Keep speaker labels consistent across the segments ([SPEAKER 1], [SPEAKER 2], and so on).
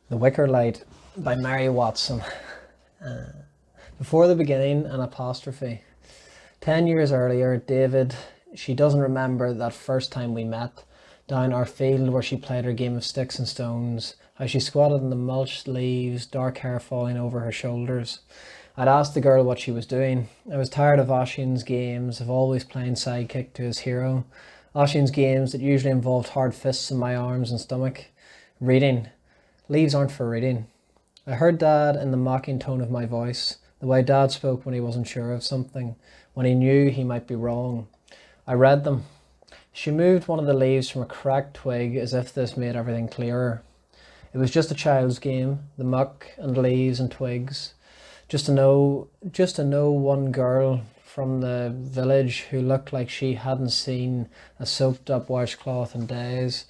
[SPEAKER 1] The Wickerlight by Mary Watson. Before the beginning, an apostrophe. 10 years earlier, David, she doesn't remember that first time we met, down our field where she played her game of sticks and stones, how she squatted in the mulched leaves, dark hair falling over her shoulders. I'd asked the girl what she was doing. I was tired of Oisin's games, of always playing sidekick to his hero. Oisin's games that usually involved hard fists in my arms and stomach. Reading. Leaves aren't for reading. I heard Dad in the mocking tone of my voice, the way Dad spoke when he wasn't sure of something, when he knew he might be wrong. I read them. She moved one of the leaves from a cracked twig as if this made everything clearer. It was just a child's game, the muck and leaves and twigs. Just to know one girl from the village who looked like she hadn't seen a soaked up washcloth in days.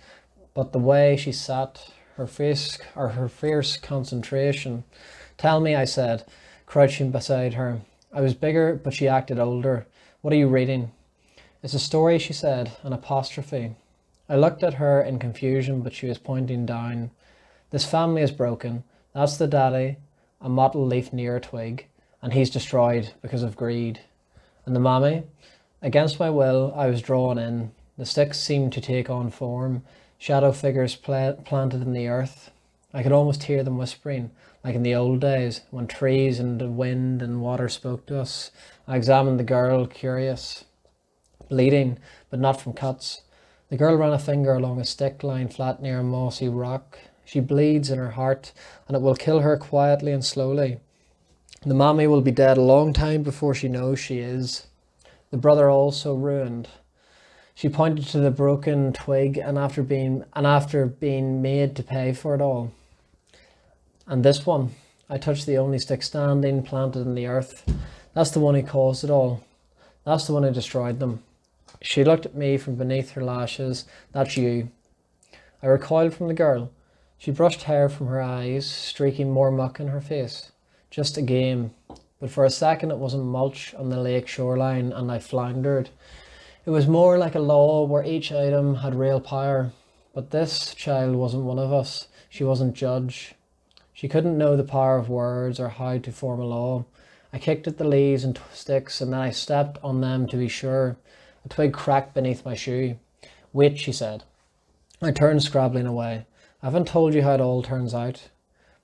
[SPEAKER 1] But the way she sat, her fierce concentration. Tell me, I said, crouching beside her. I was bigger, but she acted older. What are you reading? It's a story, she said, an apostrophe. I looked at her in confusion, but she was pointing down. This family is broken. That's the daddy, a mottled leaf near a twig, and he's destroyed because of greed. And the mammy? Against my will, I was drawn in. The sticks seemed to take on form, shadow figures planted in the earth. I could almost hear them whispering, like in the old days, when trees and the wind and water spoke to us. I examined the girl, curious. Bleeding, but not from cuts. The girl ran a finger along a stick lying flat near a mossy rock. She bleeds in her heart, and it will kill her quietly and slowly. The mammy will be dead a long time before she knows she is. The brother also ruined. She pointed to the broken twig and after being made to pay for it all. And this one, I touched the only stick standing, planted in the earth. That's the one who caused it all. That's the one who destroyed them. She looked at me from beneath her lashes. That's you. I recoiled from the girl. She brushed hair from her eyes, streaking more muck in her face. Just a game. But for a second it wasn't mulch on the lake shoreline and I floundered. It was more like a law where each item had real power. But this child wasn't one of us. She wasn't judge. She couldn't know the power of words or how to form a law. I kicked at the leaves and sticks and then I stepped on them to be sure. A twig cracked beneath my shoe. Wait, she said. I turned scrabbling away. I haven't told you how it all turns out.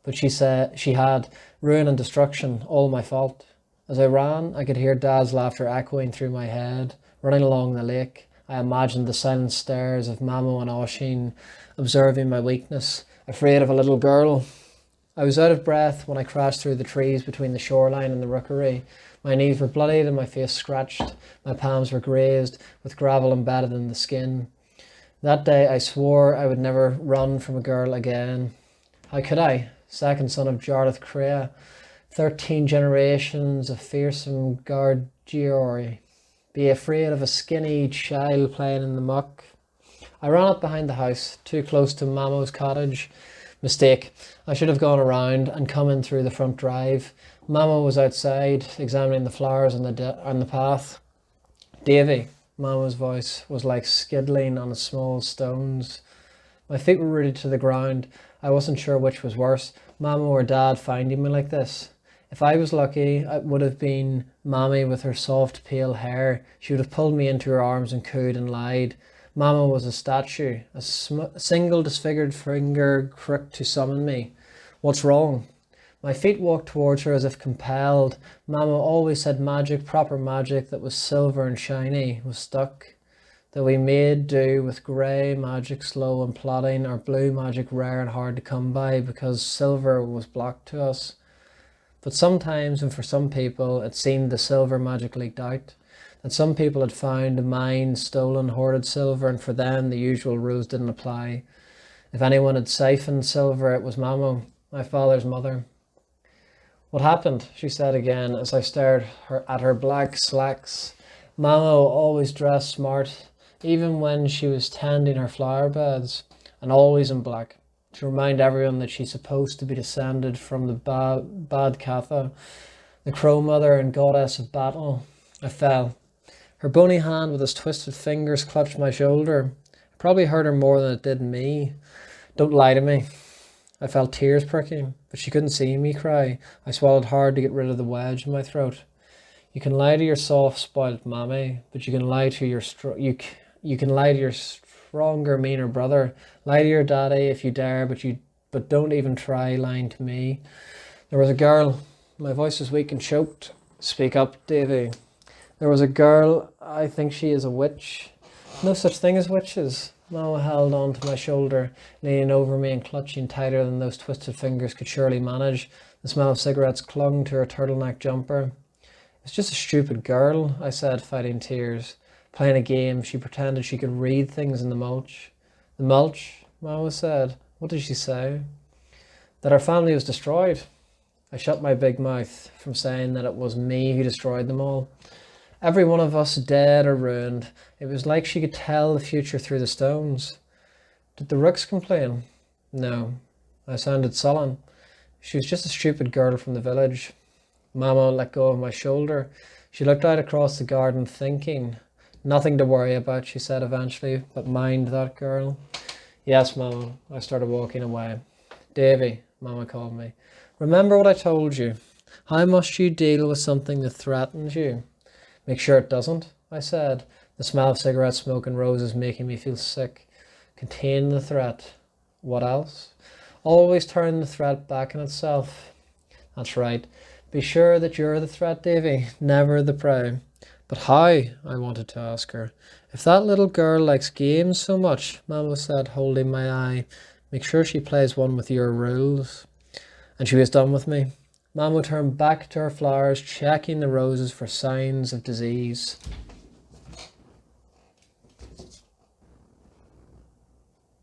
[SPEAKER 1] But she said she had ruin and destruction, all my fault. As I ran, I could hear Dad's laughter echoing through my head. Running along the lake, I imagined the silent stares of Mamo and Oisin, observing my weakness, afraid of a little girl. I was out of breath when I crashed through the trees between the shoreline and the rookery. My knees were bloodied and my face scratched. My palms were grazed, with gravel embedded in the skin. That day I swore I would never run from a girl again. How could I? Second son of Jarlath Crea, 13 generations of fearsome Gargiori. Be afraid of a skinny child playing in the muck. I ran up behind the house, too close to Mamo's cottage. Mistake. I should have gone around and come in through the front drive. Mamo was outside, examining the flowers on the path. Davy, Mamo's voice was like skiddling on small stones. My feet were rooted to the ground. I wasn't sure which was worse, Mamo or Dad finding me like this. If I was lucky, it would have been Mammy with her soft, pale hair. She would have pulled me into her arms and cooed and lied. Mama was a statue, a single disfigured finger crooked to summon me. What's wrong? My feet walked towards her as if compelled. Mama always said magic, proper magic that was silver and shiny, was stuck. That we made do with grey magic slow and plodding, or blue magic rare and hard to come by because silver was blocked to us. But sometimes, and for some people, it seemed the silver magic leaked out. That some people had found a mine, stolen, hoarded silver, and for them the usual rules didn't apply. If anyone had siphoned silver, it was Mamo, my father's mother. What happened? She said again as I stared at her black slacks. Mamo always dressed smart, even when she was tending her flower beds, and always in black. To remind everyone that she's supposed to be descended from the Bad Catha, the Crow Mother and Goddess of Battle. I fell. Her bony hand with its twisted fingers clutched my shoulder. It probably hurt her more than it did me. Don't lie to me. I felt tears pricking, but she couldn't see me cry. I swallowed hard to get rid of the wedge in my throat. You can lie to your soft-spoiled mammy, but you can lie to your you can lie to your stronger, meaner brother. Lie to your daddy if you dare, but don't even try lying to me. There was a girl. My voice was weak and choked. Speak up, Davy. There was a girl. I think she is a witch. No such thing as witches. Mama held on to my shoulder, leaning over me and clutching tighter than those twisted fingers could surely manage. The smell of cigarettes clung to her turtleneck jumper. It's just a stupid girl, I said, fighting tears. Playing a game, she pretended she could read things in the mulch. The mulch, Mama said. What did she say? That our family was destroyed. I shut my big mouth from saying that it was me who destroyed them all. Every one of us dead or ruined. It was like she could tell the future through the stones. Did the rooks complain? No. I sounded sullen. She was just a stupid girl from the village. Mama let go of my shoulder. She looked out across the garden thinking. Nothing to worry about, she said eventually, but mind that girl. Yes, Mama. I started walking away. Davy, Mama called me. Remember what I told you. How must you deal with something that threatens you? Make sure it doesn't, I said. The smell of cigarette smoke and roses making me feel sick. Contain the threat. What else? Always turn the threat back on itself. That's right. Be sure that you're the threat, Davy, never the prey. But how? I wanted to ask her. If that little girl likes games so much, Mama said, holding my eye, make sure she plays one with your rules. And she was done with me. Mama turned back to her flowers, checking the roses for signs of disease.